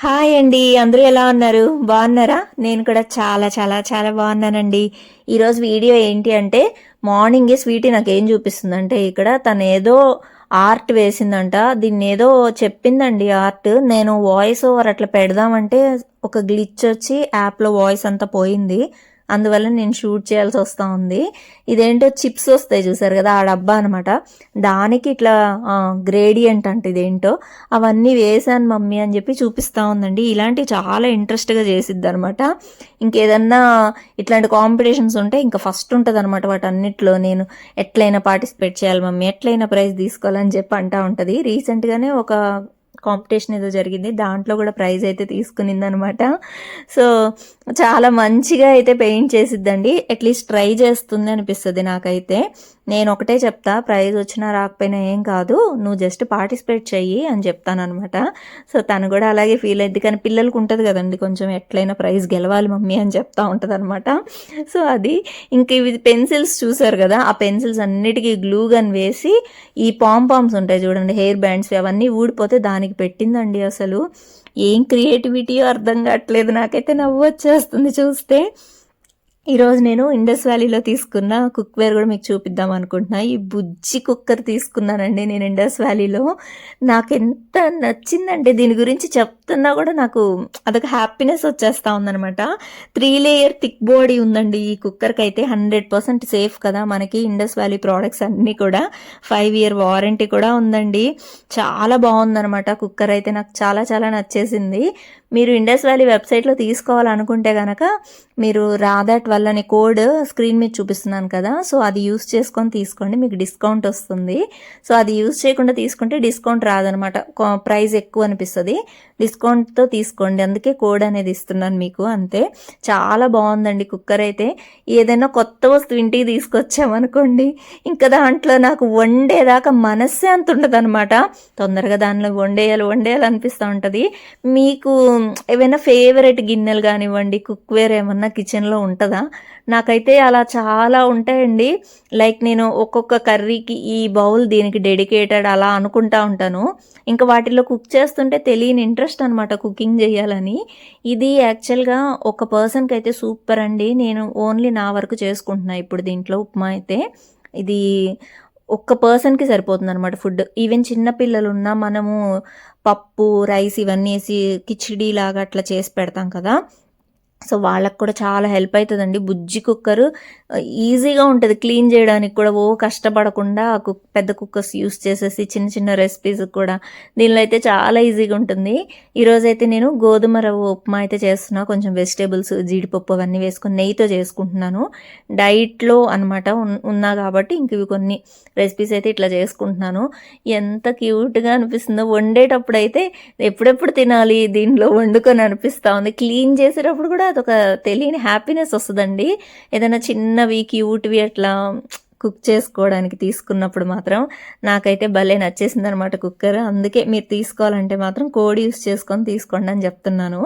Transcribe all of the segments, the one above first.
Hi అండి. అందరూ ఎలా ఉన్నారు? బాగున్నారా? నేను కూడా చాలా చాలా చాలా బాగున్నానండి. ఈరోజు వీడియో ఏంటి అంటే మార్నింగే స్వీటీ నాకేం చూపిస్తుందంటే ఇక్కడ తను ఏదో ఆర్ట్ వేసిందంట. దీన్ని ఏదో చెప్పిందండి ఆర్ట్. నేను వాయిస్ ఓవర్ అట్లా పెడదామంటే ఒక గ్లిచ్ వచ్చి యాప్లో వాయిస్ అంతా పోయింది. అందువల్ల నేను షూట్ చేయాల్సి వస్తూ ఉంది. ఇదేంటో చిప్స్ వస్తాయి చూసారు కదా, ఆ డబ్బా అనమాట. దానికి ఇట్లా గ్రేడియంట్ అంటే ఇదేంటో అవన్నీ వేసాను మమ్మీ అని చెప్పి చూపిస్తూ ఉందండి. ఇలాంటివి చాలా ఇంట్రెస్ట్గా చేసిద్ది అనమాట. ఇంకేదన్నా ఇట్లాంటి కాంపిటీషన్స్ ఉంటే ఇంకా ఫస్ట్ ఉంటుంది అనమాట. వాటన్నిటిలో నేను ఎట్లయినా పార్టిసిపేట్ చేయాలి మమ్మీ, ఎట్లయినా ప్రైజ్ తీసుకోవాలని చెప్పి అంటూ ఉంటుంది. రీసెంట్గానే ఒక కాంపిటీషన్ ఏదో జరిగింది, దాంట్లో కూడా ప్రైజ్ అయితే తీసుకునింది అనమాట. సో చాలా మంచిగా అయితే పెయింట్ చేసిద్దండి. అట్లీస్ట్ ట్రై చేస్తుంది అనిపిస్తుంది నాకైతే. నేను ఒకటే చెప్తా, ప్రైజ్ వచ్చినా రాకపోయినా ఏం కాదు, నువ్వు జస్ట్ పార్టిసిపేట్ చెయ్యి అని చెప్తానమాట. సో తను కూడా అలాగే ఫీల్ అయింది. కానీ పిల్లలకు ఉంటుంది కదండి కొంచెం, ఎట్లయినా ప్రైజ్ గెలవాలి మమ్మీ అని చెప్తా ఉంటుంది అనమాట. సో అది ఇంక ఇవి పెన్సిల్స్ చూసారు కదా, ఆ పెన్సిల్స్ అన్నిటికీ గ్లూ గన్ వేసి ఈ పాంపామ్స్ ఉంటాయి చూడండి, హెయిర్ బ్యాండ్స్, అవన్నీ ఊడిపోతే దానికి పెట్టిందండి. అసలు ఏం క్రియేటివిటీయో అర్థం కావట్లేదు, నాకైతే నవ్వు వచ్చేస్తుంది చూస్తే. ఈరోజు నేను ఇండస్ వ్యాలీలో తీసుకున్న కుక్వేర్ కూడా మీకు చూపిద్దాం అనుకుంటున్నా. ఈ బుజ్జి కుక్కర్ తీసుకున్నానండి నేను ఇండస్ వ్యాలీలో. నాకు ఎంత నచ్చిందంటే దీని గురించి చెప్తున్నా కూడా నాకు అదొక హ్యాపీనెస్ వచ్చేస్తూ ఉందనమాట. 3 లేయర్ థిక్ బాడీ ఉందండి ఈ కుక్కర్కి అయితే. 100% సేఫ్ కదా మనకి ఇండస్ వ్యాలీ ప్రోడక్ట్స్ అన్నీ కూడా. 5 year వారంటీ కూడా ఉందండి. చాలా బాగుందనమాట కుక్కర్ అయితే, నాకు చాలా చాలా నచ్చేసింది. మీరు ఇండస్ వ్యాలీ వెబ్సైట్లో తీసుకోవాలనుకుంటే కనుక మీరు రాదా12 అనే కోడ్ స్క్రీన్ మీద చూపిస్తున్నాను కదా, సో అది యూస్ చేసుకొని తీసుకోండి, మీకు డిస్కౌంట్ వస్తుంది. సో అది యూస్ చేయకుండా తీసుకుంటే డిస్కౌంట్ రాదనమాట, ప్రైస్ ఎక్కువ అనిపిస్తుంది. డిస్కౌంట్తో తీసుకోండి, అందుకే కోడ్ అనేది ఇస్తున్నాను మీకు, అంతే. చాలా బాగుందండి కుక్కర్ అయితే. ఏదైనా కొత్త వస్తువు ఇంటికి తీసుకొచ్చామనుకోండి, ఇంకా దాంట్లో నాకు వండేదాకా మనస్సే అంత ఉండదు అనమాట. తొందరగా దానిలో వండేయాలి అనిపిస్తూ ఉంటుంది. మీకు ఏమైనా ఫేవరెట్ గిన్నెలు కానివ్వండి, కుక్వేర్ ఏమన్నా కిచెన్లో ఉంటుందా? నాకైతే అలా చాలా ఉంటాయండి. లైక్ నేను ఒక్కొక్క కర్రీకి ఈ బౌల్ దీనికి డెడికేటెడ్ అలా అనుకుంటా ఉంటాను. ఇంకా వాటిలో కుక్ చేస్తుంటే తెలియని ఇంట్రెస్ట్ అనమాట కుకింగ్ చేయాలని. ఇది యాక్చువల్గా ఒక పర్సన్కి అయితే సూపర్ అండి. నేను ఓన్లీ నా వరకు చేసుకుంటున్నా ఇప్పుడు దీంట్లో ఉప్మా అయితే. ఇది ఒక్క పర్సన్కి సరిపోతుంది అనమాట ఫుడ్. ఈవెన్ చిన్నపిల్లలు ఉన్నా మనము పప్పు, రైస్ ఇవన్నీ వేసి కిచిడీ లాగా అట్లా చేసి పెడతాం కదా, సో వాళ్ళకు కూడా చాలా హెల్ప్ అవుతుందండి. బుజ్జి కుక్కర్ ఈజీగా ఉంటుంది క్లీన్ చేయడానికి కూడా, కష్టపడకుండా పెద్ద కుక్కర్స్ యూస్ చేసేసి చిన్న చిన్న రెసిపీస్ కూడా దీనిలో అయితే చాలా ఈజీగా ఉంటుంది. ఈరోజైతే నేను గోధుమ రవ్వ ఉప్మా అయితే చేస్తున్నా. కొంచెం వెజిటేబుల్స్, జీడిపప్పు అవన్నీ వేసుకొని నెయ్యితో చేసుకుంటున్నాను. డైట్లో అనమాట ఉన్నా కాబట్టి ఇంక ఇవి కొన్ని రెసిపీస్ అయితే ఇట్లా చేసుకుంటున్నాను. ఎంత క్యూట్గా అనిపిస్తుందో వండేటప్పుడు అయితే, ఎప్పుడెప్పుడు తినాలి దీనిలో వండుకొని అనిపిస్తూ ఉంది. క్లీన్ చేసేటప్పుడు కూడా అదొక తెలియని హ్యాపీనెస్ వస్తుందండి. ఏదైనా చిన్నవి క్యూట్వి అట్లా కుక్ చేసుకోవడానికి తీసుకున్నప్పుడు మాత్రం నాకైతే భలే నచ్చేసింది అనమాట కుక్కర్. అందుకే మీరు తీసుకోవాలంటే మాత్రం కోడ్ యూస్ చేసుకొని తీసుకోండి అని చెప్తున్నాను.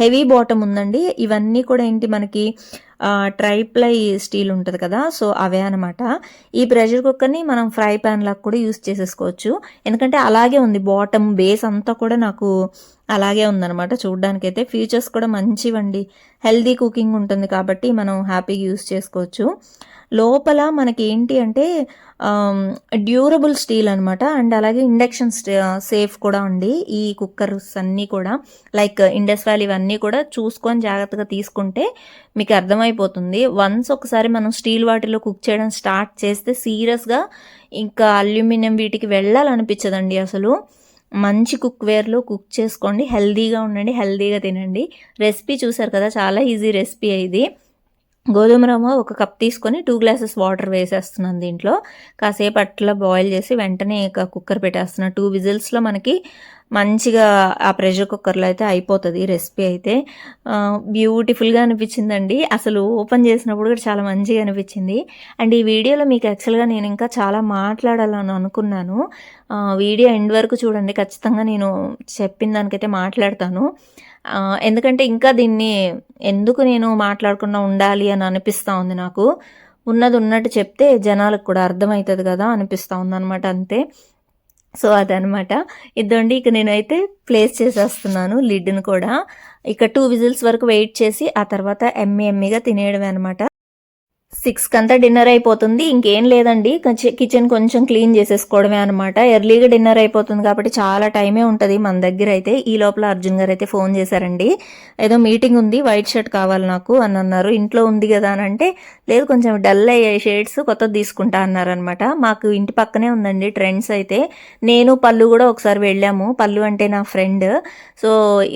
హెవీ బాటమ్ ఉందండి. ఇవన్నీ కూడా ఏంటి మనకి ట్రైప్లై స్టీల్ ఉంటుంది కదా, సో అవే అనమాట. ఈ ప్రెషర్ కుక్కర్ని మనం ఫ్రై ప్యాన్ లాగా కూడా యూస్ చేసేసుకోవచ్చు, ఎందుకంటే అలాగే ఉంది బాటమ్ బేస్ అంతా కూడా నాకు అలాగే ఉందన్నమాట. చూడడానికైతే ఫీచర్స్ కూడా మంచివండి. హెల్దీ కుకింగ్ ఉంటుంది కాబట్టి మనం హ్యాపీగా యూస్ చేసుకోవచ్చు. లోపల మనకి ఏంటి అంటే డ్యూరబుల్ స్టీల్ అనమాట, అండ్ అలాగే ఇండక్షన్ సేఫ్ కూడా ఉంది ఈ కుక్కర్స్ అన్నీ కూడా. లైక్ ఇండస్ వ్యాలీ ఇవన్నీ కూడా చూసుకొని జాగ్రత్తగా తీసుకుంటే మీకు అర్థమైపోతుంది. వన్స్ ఒకసారి మనం స్టీల్ వాటిలో కుక్ చేయడం స్టార్ట్ చేస్తే సీరియస్గా ఇంకా అల్యూమినియం వీటికి వెళ్ళాలనిపించదండి అసలు. మంచి కుక్వేర్లో కుక్ చేసుకోండి, హెల్దీగా ఉండండి, హెల్దీగా తినండి. రెసిపీ చూసారు కదా, చాలా ఈజీ రెసిపీ ఇది. గోధుమ రవ్వ 1 కప్ తీసుకొని 2 glasses వాటర్ వేసేస్తున్నాను దీంట్లో. కాసేపు అట్లా బాయిల్ చేసి వెంటనే కుక్కర్ పెట్టేస్తున్నాను. 2 విజిల్స్లో మనకి మంచిగా ఆ ప్రెషర్ కుక్కర్లో అయితే అయిపోతుంది రెసిపీ అయితే. బ్యూటిఫుల్గా అనిపించిందండి. అసలు ఓపెన్ చేసినప్పుడు కూడా చాలా మంచిగా అనిపించింది. అండ్ ఈ వీడియోలో మీకు యాక్చువల్గా నేను ఇంకా చాలా మాట్లాడాలని అనుకున్నాను. వీడియో ఎండ్ వరకు చూడండి, ఖచ్చితంగా నేను చెప్పిన దానికైతే మాట్లాడతాను. ఎందుకంటే ఇంకా దీన్ని ఎందుకు నేను మాట్లాడకుండా ఉండాలి అని అనిపిస్తూ ఉంది నాకు. ఉన్నది ఉన్నట్టు చెప్తే జనాలకు కూడా అర్థమవుతుంది కదా అనిపిస్తూ ఉందన్నమాట, అంతే. సో అదనమాట. ఇదండి ఇక నేనైతే ప్లేస్ చేసేస్తున్నాను లిడ్‌ని కూడా. ఇక 2 విజిల్స్ వరకు వెయిట్ చేసి ఆ తర్వాత యమ్మీగా తినేయడమే అనమాట. 6 డిన్నర్ అయిపోతుంది. ఇంకేం లేదండి. కిచెన్ కొంచెం క్లీన్ చేసేసుకోవడమే అనమాట. ఎర్లీగా డిన్నర్ అయిపోతుంది కాబట్టి చాలా టైమే ఉంటది మన దగ్గరైతే. ఈ లోపల అర్జున్ గారైతే ఫోన్ చేశారండి. ఏదో మీటింగ్ ఉంది, వైట్ షర్ట్ కావాలి నాకు అని అన్నారు. ఇంట్లో ఉంది కదా అని అంటే, లేదు కొంచెం డల్ అయ్యాయి షేడ్స్, కొత్తది తీసుకుంటా అన్నారనమాట. మాకు ఇంటి పక్కనే ఉందండి ట్రెండ్స్ అయితే. నేను పల్లు కూడా ఒకసారి వెళ్ళాము. పల్లు అంటే నా ఫ్రెండ్. సో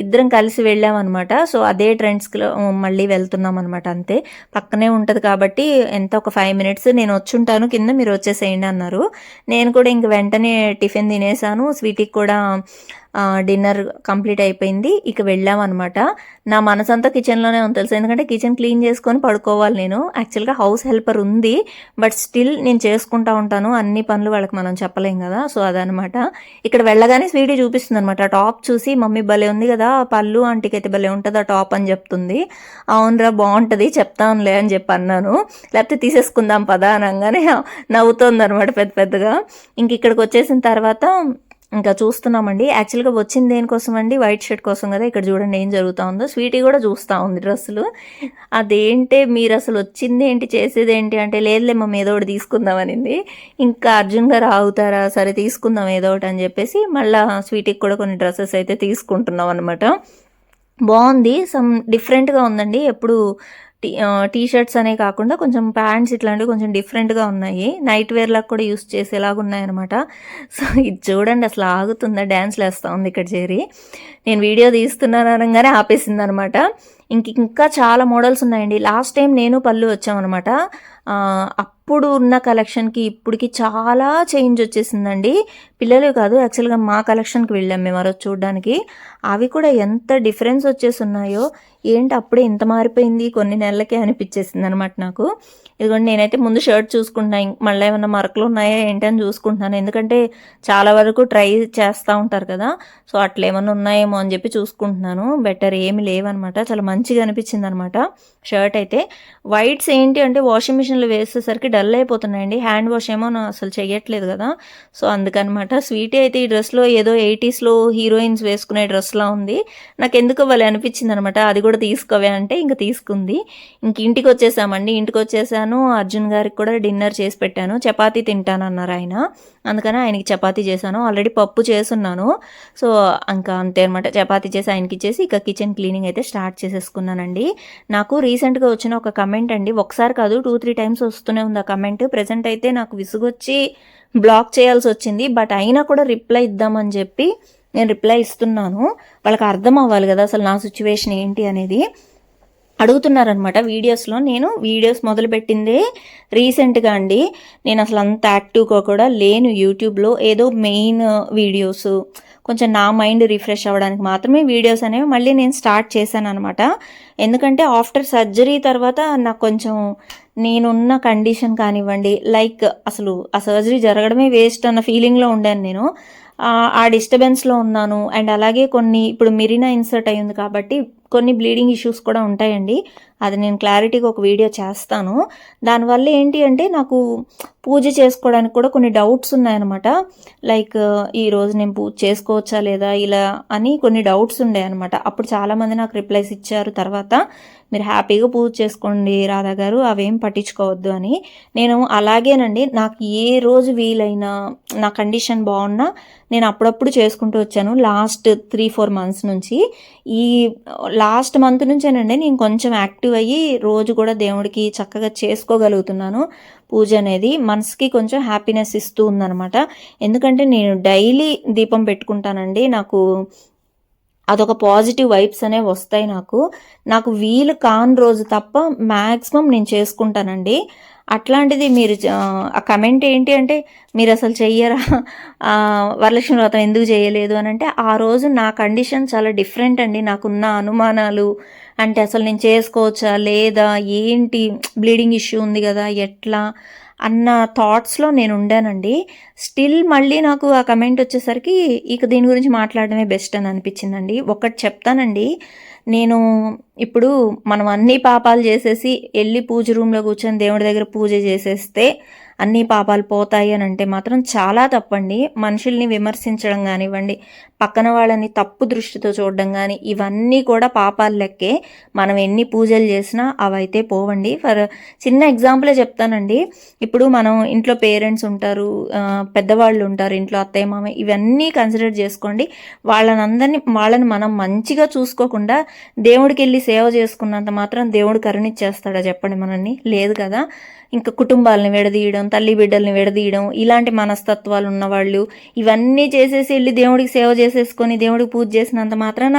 ఇద్దరం కలిసి వెళ్ళామన్నమాట. సో అదే ట్రెండ్స్‌లో మళ్ళీ వెళ్తున్నాం అనమాట అంతే. పక్కనే ఉంటది కాబట్టి ఎంత ఒక 5 మినిట్స్ నేను వచ్చుంటాను కింద, మీరు వచ్చేసేయండి అన్నారు. నేను కూడా ఇంక వెంటనే టిఫిన్ తినేసాను. స్వీటీకి కూడా డిన్నర్ కంప్లీట్ అయిపోయింది. ఇక వెళ్ళామన్నమాట. నా మనసంతా కిచెన్లోనే ఉంది తెలుసు, ఎందుకంటే కిచెన్ క్లీన్ చేసుకొని పడుకోవాలి నేను. యాక్చువల్గా హౌస్ హెల్పర్ ఉంది, బట్ స్టిల్ నేను చేసుకుంటా ఉంటాను అన్ని పనులు, వాళ్ళకి మనం చెప్పలేం కదా. సో అదనమాట. ఇక్కడ వెళ్ళగానే స్వీటీ చూపిస్తుంది అనమాట. టాప్ చూసి మమ్మీ భలే ఉంది కదా, పల్లు ఆంటీకి అయితే భలే ఉంటుంది ఆ టాప్ అని చెప్తుంది. అవునరా బాగుంటుంది చెప్తానులే అని చెప్పి అన్నాను. లేకపోతే తీసేసుకుందాం పదా అనగానే నవ్వుతోంది అనమాట పెద్ద పెద్దగా. ఇంక ఇక్కడికి వచ్చేసిన తర్వాత ఇంకా చూస్తున్నామండి. యాక్చువల్గా వచ్చింది దేనికోసం అండి, వైట్ షర్ట్ కోసం కదా. ఇక్కడ చూడండి ఏం జరుగుతూ ఉందో. స్వీటీ కూడా చూస్తూ ఉంది డ్రెస్సులు. అదేంటే మీరు అసలు వచ్చింది ఏంటి, చేసేది ఏంటి అంటే, లేదులే మమ్మీ ఏదో ఒకటి తీసుకుందాం అనింది. ఇంకా అర్జున్ గారు ఆగుతారా, సరే తీసుకుందాం ఏదో ఒకటి అని చెప్పేసి మళ్ళీ స్వీటీకి కూడా కొన్ని డ్రెస్సెస్ అయితే తీసుకుంటున్నాం అనమాట. బాగుంది, సమ్ డిఫరెంట్గా ఉందండి. ఎప్పుడు టీ షర్ట్స్ అనే కాకుండా కొంచెం ప్యాంట్స్ ఇట్లాంటివి కొంచెం డిఫరెంట్గా ఉన్నాయి. నైట్ వేర్లకు కూడా యూస్ చేసేలాగా ఉన్నాయన్నమాట. సో ఇది చూడండి అసలు ఆగుతుందా, డ్యాన్స్లు వేస్తూ ఉంది ఇక్కడ చేరి. నేను వీడియో తీస్తున్నాను అనగానే ఆపేసింది అనమాట. ఇంకా చాలా మోడల్స్ ఉన్నాయండి. లాస్ట్ టైం నేను పల్లు వచ్చామన్నమాట. అప్పుడు ఉన్న కలెక్షన్కి ఇప్పటికి చాలా చేంజ్ వచ్చేసిందండి. పిల్లలు కాదు, యాక్చువల్గా మా కలెక్షన్కి వెళ్ళాం మేము ఆ రోజు చూడడానికి. అవి కూడా ఎంత డిఫరెన్స్ వచ్చేసి ఉన్నాయో, ఏంటి అప్పుడే ఇంత మారిపోయింది కొన్ని నెలలకే అనిపించేసింది అనమాట నాకు. ఇదిగోండి నేనైతే ముందు షర్ట్ చూసుకుంటున్నాను, మళ్ళీ ఏమైనా మరకలు ఉన్నాయా ఏంటి అని చూసుకుంటున్నాను. ఎందుకంటే చాలా వరకు ట్రై చేస్తూ ఉంటారు కదా. సో అట్లా ఏమైనా ఉన్నాయేమో అని చెప్పి చూసుకుంటున్నాను. బెటర్ ఏమి లేవన్నమాట. చాలా మంచిగా అనిపించింది అనమాట షర్ట్ అయితే. వైట్స్ ఏంటి అంటే వాషింగ్ మిషన్లో వేసేసరికి డల్ అయిపోతున్నాయండి. హ్యాండ్ వాష్ ఏమో అసలు చెయ్యట్లేదు కదా. సో అందుకనమాట. స్వీటీ అయితే ఈ డ్రెస్లో ఏదో 80స్లో హీరోయిన్స్ వేసుకునే డ్రెస్లా ఉంది. నాకు ఎందుకో భలే అనిపించింది అనమాట. అది కూడా తీసుకోవే అంటే ఇంక తీసుకుంది. ఇంక ఇంటికి వచ్చేసామండి. ఇంటికి వచ్చేసాను. అర్జున్ గారికి కూడా డిన్నర్ చేసి పెట్టాను. చపాతీ తింటానన్నారు ఆయన, అందుకని ఆయనకి చపాతీ చేశాను. ఆల్రెడీ పప్పు చేసున్నాను. సో ఇంకా అంతే అనమాట. చపాతీ చేసి ఆయనకి ఇచ్చేసి ఇక కిచెన్ క్లీనింగ్ అయితే స్టార్ట్ చేసేసుకున్నానండి. నాకు రీసెంట్గా వచ్చిన ఒక కమెంట్ అండి, ఒకసారి కాదు 2-3 టైమ్స్ వస్తూనే ఉంది ఆ కమెంట్. ప్రెజెంట్ అయితే నాకు విసుగొచ్చి బ్లాక్ చేయాల్సి వచ్చింది. బట్ అయినా కూడా రిప్లై ఇద్దామని చెప్పి నేను రిప్లై ఇస్తున్నాను. వాళ్ళకి అర్థం అవ్వాలి కదా అసలు నా సిచ్యువేషన్ ఏంటి అనేది. అడుగుతున్నారనమాట వీడియోస్లో. నేను వీడియోస్ మొదలుపెట్టిందే రీసెంట్గా అండి. నేను అసలు అంత యాక్టివ్గా కూడా లేను యూట్యూబ్లో. ఏదో మెయిన్ వీడియోస్ కొంచెం నా మైండ్ రిఫ్రెష్ అవ్వడానికి మాత్రమే వీడియోస్ అనేవి మళ్ళీ నేను స్టార్ట్ చేశాను అనమాట. ఎందుకంటే ఆఫ్టర్ సర్జరీ తర్వాత నాకు కొంచెం నేనున్న కండిషన్ కానివ్వండి, లైక్ అసలు ఆ సర్జరీ జరగడమే వేస్ట్ అన్న ఫీలింగ్లో ఉండాను నేను. ఆ డిస్టర్బెన్స్లో ఉన్నాను. అండ్ అలాగే కొన్ని ఇప్పుడు మిరినా ఇన్సర్ట్ అయ్యింది కాబట్టి కొన్ని బ్లీడింగ్ ఇష్యూస్ కూడా ఉంటాయండి. అది నేను క్లారిటీగా ఒక వీడియో చేస్తాను. దానివల్ల ఏంటి అంటే నాకు పూజ చేసుకోవడానికి కూడా కొన్ని డౌట్స్ ఉన్నాయన్నమాట. లైక్ ఈరోజు నేను పూజ చేసుకోవచ్చా లేదా ఇలా అని కొన్ని డౌట్స్ ఉన్నాయన్నమాట. అప్పుడు చాలామంది నాకు రిప్లైస్ ఇచ్చారు తర్వాత, మీరు హ్యాపీగా పూజ చేసుకోండి రాధా గారు, అవేం పట్టించుకోవద్దు అని. నేను అలాగేనండి, నాకు ఏ రోజు వీలైనా నా కండిషన్ బాగున్నా నేను అప్పుడప్పుడు చేసుకుంటూ వచ్చాను లాస్ట్ 3-4 మంత్స్ నుంచి. ఈ లాస్ట్ మంత్ నుంచేనండి నేను కొంచెం యాక్టివ్ అయ్యి రోజు కూడా దేవుడికి చక్కగా చేసుకోగలుగుతున్నాను. పూజ అనేది మనసుకి కొంచెం హ్యాపీనెస్ ఇస్తూ ఉందన్నమాట. ఎందుకంటే నేను డైలీ దీపం పెట్టుకుంటానండి. నాకు అదొక పాజిటివ్ వైబ్స్ అనేవి వస్తాయి నాకు వీలు కాని రోజు తప్ప మ్యాక్సిమం నేను చేసుకుంటానండి. అట్లాంటిది మీరు ఆ కమెంట్ ఏంటి అంటే, మీరు అసలు చెయ్యరా, వరలక్ష్మి వ్రతం ఎందుకు చేయలేదు అని అంటే, ఆ రోజు నా కండిషన్ చాలా డిఫరెంట్ అండి. నాకున్న అనుమానాలు అంటే అసలు నేను చేసుకోవచ్చా లేదా, ఏంటి బ్లీడింగ్ ఇష్యూ ఉంది కదా ఎట్లా అన్న థాట్స్లో నేను ఉండానండి. స్టిల్ మళ్ళీ నాకు ఆ కమెంట్ వచ్చేసరికి ఇక దీని గురించి మాట్లాడడమే బెస్ట్ అని అనిపించిందండి. ఒకటి చెప్తానండి, నేను ఇప్పుడు మనం అన్ని పాపాలు చేసేసి వెళ్ళి పూజ రూమ్లో కూర్చొని దేవుడి దగ్గర పూజ చేసేస్తే అన్ని పాపాలు పోతాయి అని అంటే మాత్రం చాలా తప్పండి. మనుషుల్ని విమర్శించడం కానివ్వండి, పక్కన వాళ్ళని తప్పు దృష్టితో చూడడం కానీ ఇవన్నీ కూడా పాపాలు లెక్కే. మనం ఎన్ని పూజలు చేసినా అవైతే పోవండి. చిన్న ఎగ్జాంపులే చెప్తానండి. ఇప్పుడు మనం ఇంట్లో పేరెంట్స్ ఉంటారు, పెద్దవాళ్ళు ఉంటారు, ఇంట్లో అత్తయ్య మామ, ఇవన్నీ కన్సిడర్ చేసుకోండి. వాళ్ళని మనం మంచిగా చూసుకోకుండా దేవుడికి వెళ్ళి సేవ చేసుకున్నంత మాత్రం దేవుడు కరుణిచ్చేస్తాడా చెప్పండి మనల్ని? లేదు కదా. ఇంకా కుటుంబాలను విడదీయడం, తల్లి బిడ్డల్ని విడదీయడం, ఇలాంటి మనస్తత్వాలు ఉన్నవాళ్ళు ఇవన్నీ చేసేసి వెళ్ళి దేవుడికి సేవ చేసేసుకొని దేవుడికి పూజ చేసినంత మాత్రాన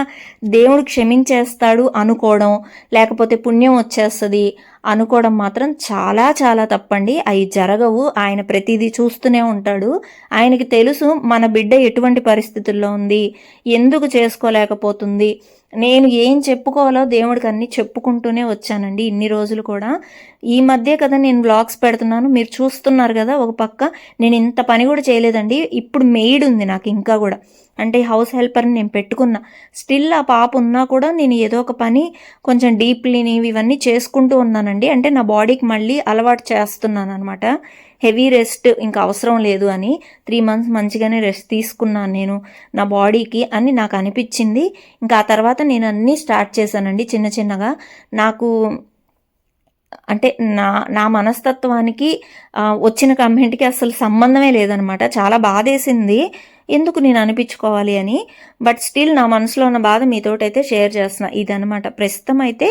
దేవుడు క్షమించేస్తాడు అనుకోవడం, లేకపోతే పుణ్యం వచ్చేస్తుంది అనుకోవడం మాత్రం చాలా చాలా తప్పండి. అవి జరగవు. ఆయన ప్రతిదీ చూస్తూనే ఉంటాడు. ఆయనకి తెలుసు మన బిడ్డ ఎటువంటి పరిస్థితుల్లో ఉంది, ఎందుకు చేసుకోలేకపోతుంది. నేను ఏం చెప్పుకోవాలో దేవుడికి అన్నీ చెప్పుకుంటూనే వచ్చానండి ఇన్ని రోజులు కూడా. ఈ మధ్య కదా నేను వ్లాగ్స్ పెడుతున్నాను, మీరు చూస్తున్నారు కదా. ఒక పక్క నేను ఇంత పని కూడా చేయలేదండి. ఇప్పుడు మెయిడ్ ఉంది నాకు ఇంకా కూడా, అంటే హౌస్ హెల్పర్ని నేను పెట్టుకున్నా. స్టిల్ ఆ పాప ఉన్నా కూడా నేను ఏదో ఒక పని కొంచెం డీప్లీని ఇవన్నీ చేసుకుంటూ ఉన్నానండి. అంటే నా బాడీకి మళ్ళీ అలవాటు చేస్తున్నాను అనమాట. హెవీ రెస్ట్ ఇంకా అవసరం లేదు అని 3 months మంచిగానే రెస్ట్ తీసుకున్నాను నేను నా బాడీకి అని నాకు అనిపించింది. ఇంకా ఆ తర్వాత నేను అన్నీ స్టార్ట్ చేశానండి చిన్న చిన్నగా. నాకు అంటే నా మనస్తత్వానికి వచ్చిన కమెంట్కి అసలు సంబంధమే లేదనమాట. చాలా బాధేసింది, ఎందుకు నేను అనిపించుకోవాలి అని. బట్ స్టిల్ నా మనసులో ఉన్న బాధ మీతోటైతే షేర్ చేస్తున్నా. ఇదనమాట ప్రస్తుతం అయితే.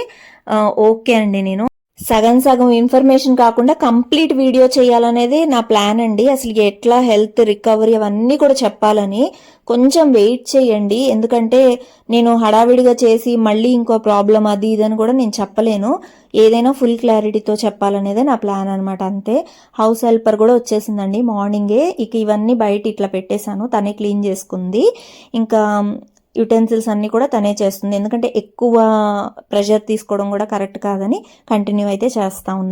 ఓకే అండి, నేను సగం సగం ఇన్ఫర్మేషన్ కాకుండా కంప్లీట్ వీడియో చేయాలనేది నా ప్లాన్ అండి. అసలు ఎట్లా హెల్త్ రికవరీ అవన్నీ కూడా చెప్పాలని. కొంచెం వెయిట్ చేయండి, ఎందుకంటే నేను హడావిడిగా చేసి మళ్ళీ ఇంకో ప్రాబ్లం అది ఇదని కూడా నేను చెప్పలేను. ఏదైనా ఫుల్ క్లారిటీతో చెప్పాలనేదే నా ప్లాన్ అనమాట. అంతే. హౌస్ హెల్పర్ కూడా వచ్చేసిందండి మార్నింగే. ఇక ఇవన్నీ బయట ఇట్లా పెట్టేశాను, తనే క్లీన్ చేసుకుంది. ఇంకా యుటెన్సిల్స్ అన్నీ కూడా తనే చేస్తుంది, ఎందుకంటే ఎక్కువ ప్రెషర్ తీసుకోవడం కూడా కరెక్ట్ కాదని కంటిన్యూ అయితే చేస్తూ ఉన్నాను.